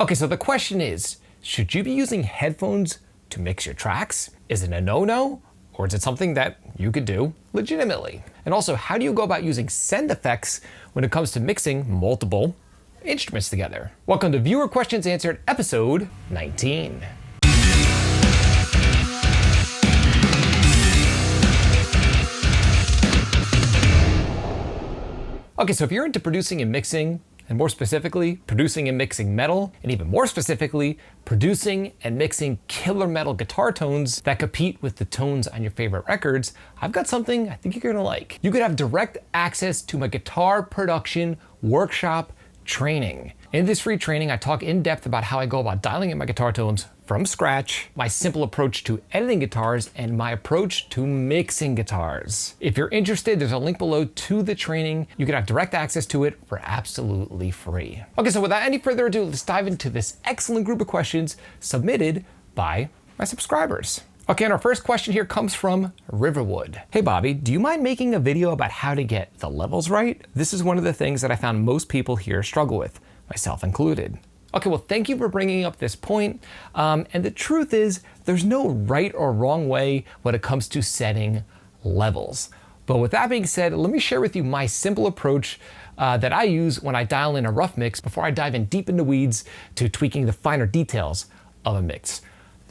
Okay, so the question is, should you be using headphones to mix your tracks? Is it a no-no? Or is it something that you could do legitimately? And also, how do you go about using send effects when it comes to mixing multiple instruments together? Welcome to Viewer Questions Answered, episode 19. Okay, so if you're into producing and mixing, and more specifically, producing and mixing metal, and even more specifically, producing and mixing killer metal guitar tones that compete with the tones on your favorite records, I've got something I think you're gonna like. You could have direct access to my guitar production workshop training. In this free training, I talk in depth about how I go about dialing in my guitar tones from scratch, my simple approach to editing guitars, and my approach to mixing guitars. If you're interested, there's a link below to the training. You can have direct access to it for absolutely free. Okay, so without any further ado, let's dive into this excellent group of questions submitted by my subscribers. Okay, and our first question here comes from Riverwood. Hey Bobby, do you mind making a video about how to get the levels right? This is one of the things that I found most people here struggle with, myself included. Okay, well, thank you for bringing up this point. And the truth is, there's no right or wrong way when it comes to setting levels. But with that being said, let me share with you my simple approach that I use when I dial in a rough mix before I dive in deep in the weeds to tweaking the finer details of a mix.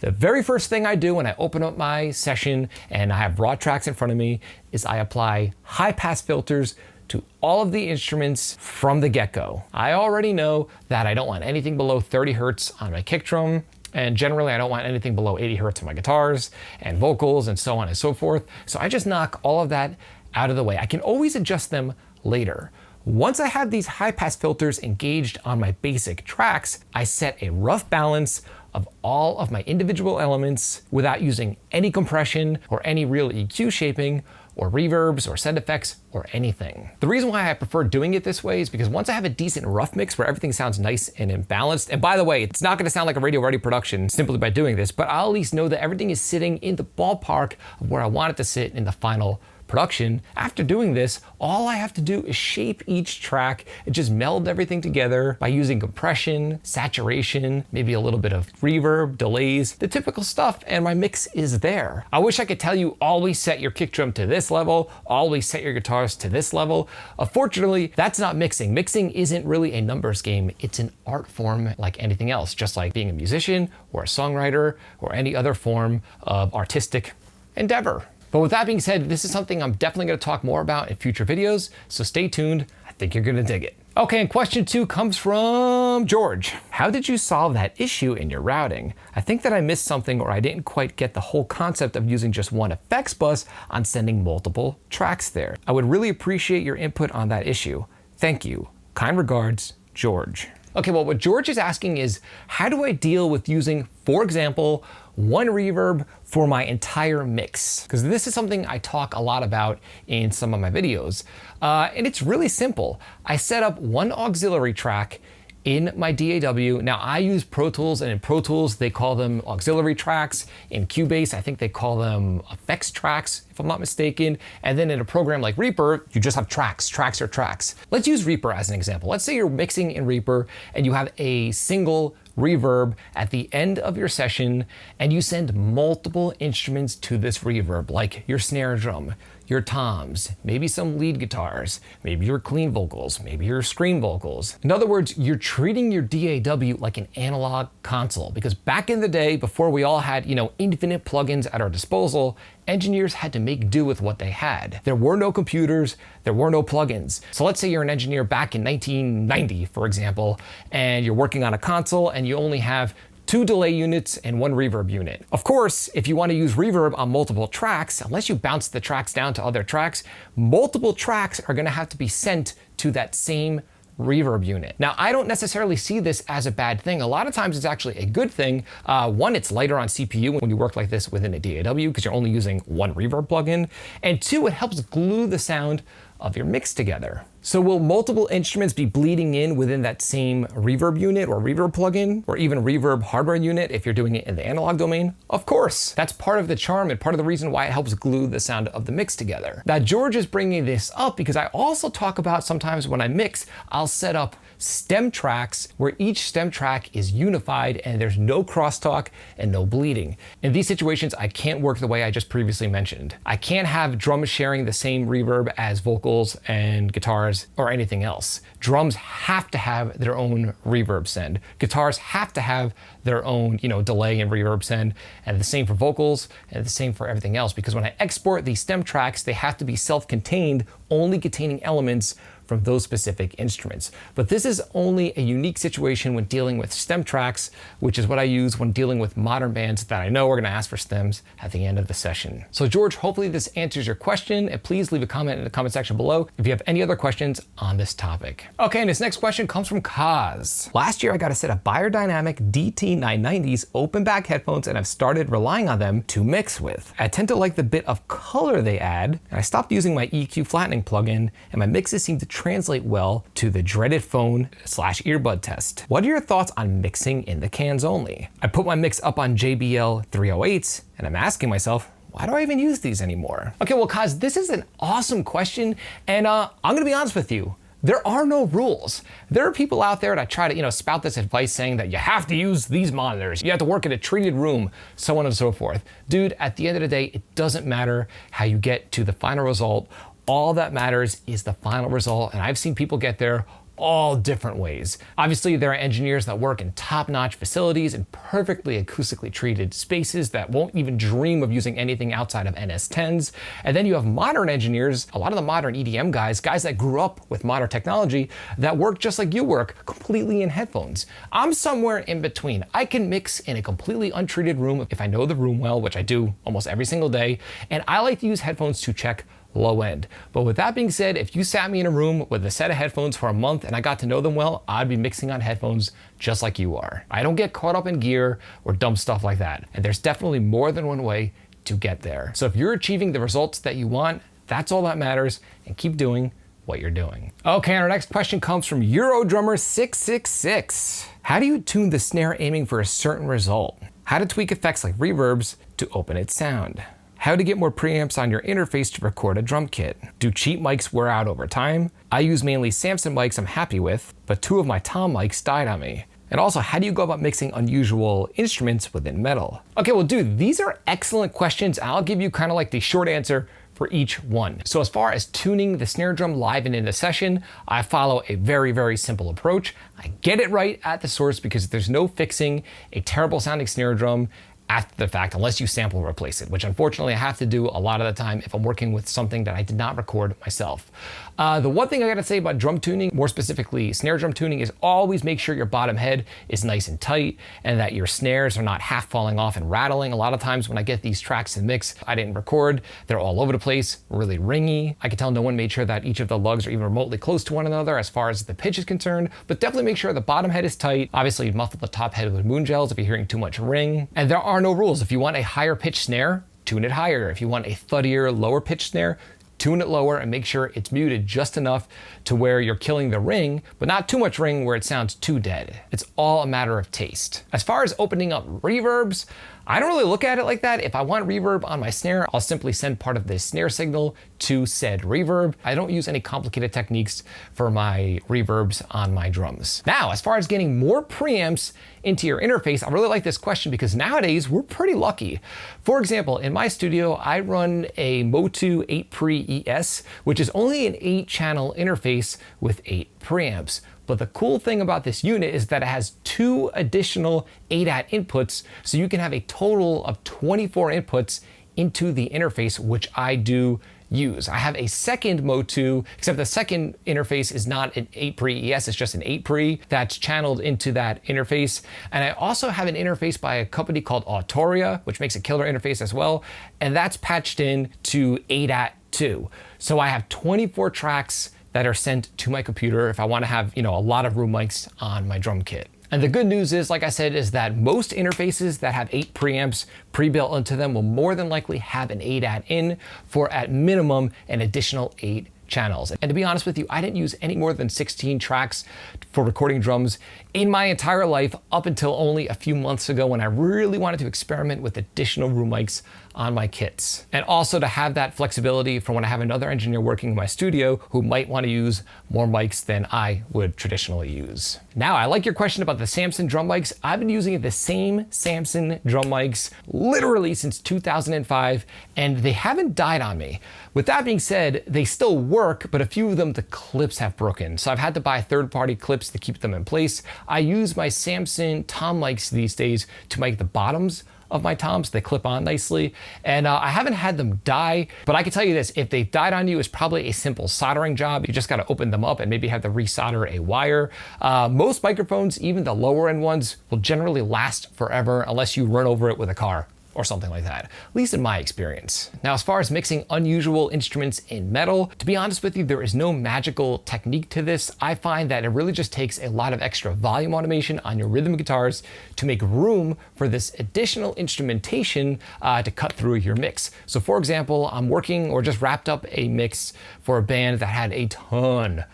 The very first thing I do when I open up my session and I have raw tracks in front of me is I apply high pass filters to all of the instruments from the get-go. I already know that I don't want anything below 30 hertz on my kick drum, and generally I don't want anything below 80 hertz on my guitars and vocals and so on and so forth. So I just knock all of that out of the way. I can always adjust them later. Once I have these high pass filters engaged on my basic tracks, I set a rough balance of all of my individual elements without using any compression or any real EQ shaping or reverbs or send effects or anything. The reason why I prefer doing it this way is because once I have a decent rough mix where everything sounds nice and imbalanced, and by the way, it's not gonna sound like a radio ready production simply by doing this, but I'll at least know that everything is sitting in the ballpark of where I want it to sit in the final production. After doing this, all I have to do is shape each track and just meld everything together by using compression, saturation, maybe a little bit of reverb, delays, the typical stuff, and my mix is there. I wish I could tell you always set your kick drum to this level, always set your guitars to this level. Unfortunately, that's not mixing. Mixing isn't really a numbers game. It's an art form like anything else, just like being a musician or a songwriter or any other form of artistic endeavor. But with that being said, this is something I'm definitely gonna talk more about in future videos, so stay tuned. I think you're gonna dig it. Okay, and question 2 comes from George. How did you solve that issue in your routing? I think that I missed something or I didn't quite get the whole concept of using just one effects bus on sending multiple tracks there. I would really appreciate your input on that issue. Thank you. Kind regards, George. Okay, well, what George is asking is, how do I deal with using, for example, one reverb for my entire mix? Because this is something I talk a lot about in some of my videos. And it's really simple. I set up one auxiliary track in my DAW. Now I use Pro Tools, and in Pro Tools, they call them auxiliary tracks. In Cubase, I think they call them effects tracks, if I'm not mistaken. And then in a program like Reaper, you just have tracks. Tracks are tracks. Let's use Reaper as an example. Let's say you're mixing in Reaper and you have a single reverb at the end of your session, and you send multiple instruments to this reverb, like your snare drum, your toms, maybe some lead guitars, maybe your clean vocals, maybe your scream vocals. In other words, you're treating your DAW like an analog console, because back in the day, before we all had, infinite plugins at our disposal, engineers had to make do with what they had. There were no computers, there were no plugins. So let's say you're an engineer back in 1990, for example, and you're working on a console and you only have 2 delay units and 1 reverb unit. Of course, if you want to use reverb on multiple tracks, unless you bounce the tracks down to other tracks, multiple tracks are gonna have to be sent to that same reverb unit. Now, I don't necessarily see this as a bad thing. A lot of times it's actually a good thing. One, it's lighter on CPU when you work like this within a DAW because you're only using one reverb plugin. And two, it helps glue the sound of your mix together. So will multiple instruments be bleeding in within that same reverb unit or reverb plugin, or even reverb hardware unit if you're doing it in the analog domain? Of course. That's part of the charm and part of the reason why it helps glue the sound of the mix together. Now, George is bringing this up because I also talk about sometimes when I mix, I'll set up stem tracks where each stem track is unified and there's no crosstalk and no bleeding. In these situations, I can't work the way I just previously mentioned. I can't have drums sharing the same reverb as vocals and guitars or anything else. Drums have to have their own reverb send. Guitars have to have their own, delay and reverb send, and the same for vocals and the same for everything else, because when I export these stem tracks, they have to be self-contained, only containing elements from those specific instruments. But this is only a unique situation when dealing with stem tracks, which is what I use when dealing with modern bands that I know are gonna ask for stems at the end of the session. So George, hopefully this answers your question, and please leave a comment in the comment section below if you have any other questions on this topic. Okay, and this next question comes from Kaz. Last year I got a set of Beyerdynamic DT990s open back headphones, and I've started relying on them to mix with. I tend to like the bit of color they add, and I stopped using my EQ flattening plugin, and my mixes seem to translate well to the dreaded phone/earbud test. What are your thoughts on mixing in the cans only? I put my mix up on JBL 308s, and I'm asking myself, why do I even use these anymore? Okay, well, Kaz, this is an awesome question, and I'm gonna be honest with you. There are no rules. There are people out there that try to, spout this advice saying that you have to use these monitors, you have to work in a treated room, so on and so forth. Dude, at the end of the day, it doesn't matter how you get to the final result. All that matters is the final result, and I've seen people get there all different ways. Obviously, there are engineers that work in top-notch facilities and perfectly acoustically treated spaces that won't even dream of using anything outside of NS10s. And then you have modern engineers, a lot of the modern EDM guys that grew up with modern technology that work just like you work, completely in headphones. I'm somewhere in between. I can mix in a completely untreated room if I know the room well, which I do almost every single day, and I like to use headphones to check low end. But with that being said, if you sat me in a room with a set of headphones for a month and I got to know them well, I'd be mixing on headphones just like you are. I don't get caught up in gear or dumb stuff like that. And there's definitely more than one way to get there. So if you're achieving the results that you want, that's all that matters, and keep doing what you're doing. Okay, and our next question comes from Eurodrummer666. How do you tune the snare aiming for a certain result? How to tweak effects like reverbs to open its sound? How to get more preamps on your interface to record a drum kit? Do cheap mics wear out over time? I use mainly Samson mics I'm happy with, but 2 of my Tom mics died on me. And also, how do you go about mixing unusual instruments within metal? Okay, well, dude, these are excellent questions. I'll give you kind of like the short answer for each one. So as far as tuning the snare drum live and in the session, I follow a very, very simple approach. I get it right at the source because there's no fixing a terrible sounding snare drum after the fact, unless you sample replace it, which unfortunately I have to do a lot of the time if I'm working with something that I did not record myself. The one thing I gotta say about drum tuning, more specifically snare drum tuning, is always make sure your bottom head is nice and tight and that your snares are not half falling off and rattling. A lot of times when I get these tracks in mix, I didn't record, they're all over the place, really ringy. I can tell no one made sure that each of the lugs are even remotely close to one another as far as the pitch is concerned, but definitely make sure the bottom head is tight. Obviously, you muffle the top head with moon gels if you're hearing too much ring. And there are no rules. If you want a higher pitch snare, tune it higher. If you want a thuddier, lower pitch snare, tune it lower and make sure it's muted just enough to where you're killing the ring, but not too much ring where it sounds too dead. It's all a matter of taste. As far as opening up reverbs, I don't really look at it like that. If I want reverb on my snare, I'll simply send part of the snare signal to said reverb. I don't use any complicated techniques for my reverbs on my drums. Now, as far as getting more preamps into your interface, I really like this question because nowadays we're pretty lucky. For example, in my studio, I run a Motu 8 Pre ES, which is only an 8-channel interface with 8 preamps. But the cool thing about this unit is that it has 2 additional ADAT inputs, so you can have a total of 24 inputs into the interface, which I do use. I have a second Motu, except the second interface is not an 8 Pre ES, it's just an 8 Pre that's channeled into that interface. And I also have an interface by a company called Autoria, which makes a killer interface as well, and that's patched in to ADAT 2. So I have 24 tracks that are sent to my computer if I want to have, a lot of room mics on my drum kit. And the good news is, like I said, is that most interfaces that have 8 preamps pre-built into them will more than likely have an ADAT in for, at minimum, an additional 8 channels. And to be honest with you, I didn't use any more than 16 tracks for recording drums in my entire life up until only a few months ago when I really wanted to experiment with additional room mics on my kits. And also to have that flexibility for when I have another engineer working in my studio who might want to use more mics than I would traditionally use. Now, I like your question about the Samson drum mics. I've been using the same Samson drum mics literally since 2005, and they haven't died on me. With that being said, they still work, but a few of them, the clips have broken. So I've had to buy third-party clips to keep them in place. I use my Samson tom mics these days to make the bottoms of my toms. They clip on nicely, and I haven't had them die, but I can tell you this, if they've died on you, it's probably a simple soldering job. You just gotta open them up and maybe have to resolder a wire. Most microphones, even the lower end ones, will generally last forever unless you run over it with a car or something like that, at least in my experience. Now, as far as mixing unusual instruments in metal, to be honest with you, there is no magical technique to this. I find that it really just takes a lot of extra volume automation on your rhythm guitars to make room for this additional instrumentation to cut through your mix. So for example, I'm working or just wrapped up a mix for a band that had a ton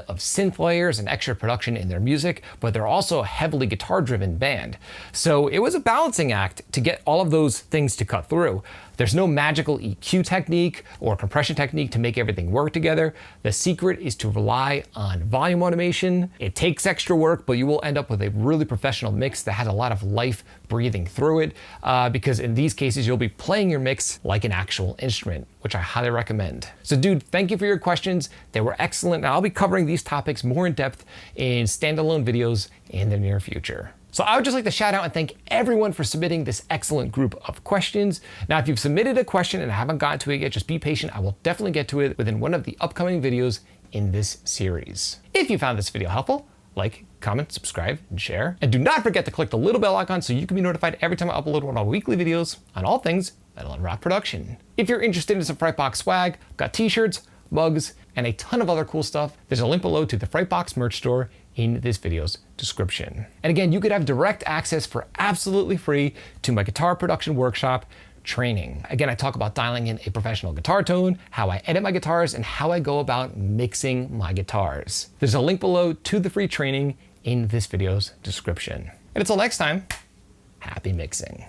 of synth layers and extra production in their music, but they're also a heavily guitar-driven band. So it was a balancing act to get all of those things to cut through. There's no magical EQ technique or compression technique to make everything work together. The secret is to rely on volume automation. It takes extra work, but you will end up with a really professional mix that has a lot of life breathing through it, because in these cases, you'll be playing your mix like an actual instrument, which I highly recommend. So dude, thank you for your questions. They were excellent. And I'll be covering these topics more in depth in standalone videos in the near future. So I would just like to shout out and thank everyone for submitting this excellent group of questions. Now, if you've submitted a question and I haven't gotten to it yet, just be patient. I will definitely get to it within one of the upcoming videos in this series. If you found this video helpful, like, comment, subscribe, and share. And do not forget to click the little bell icon so you can be notified every time I upload one of my weekly videos on all things Metal and Rock production. If you're interested in some Frightbox swag, got t-shirts, mugs, and a ton of other cool stuff, there's a link below to the Frightbox merch store in this video's description. And again, you could have direct access for absolutely free to my guitar production workshop training. Again, I talk about dialing in a professional guitar tone, how I edit my guitars, and how I go about mixing my guitars. There's a link below to the free training in this video's description. And until next time, happy mixing.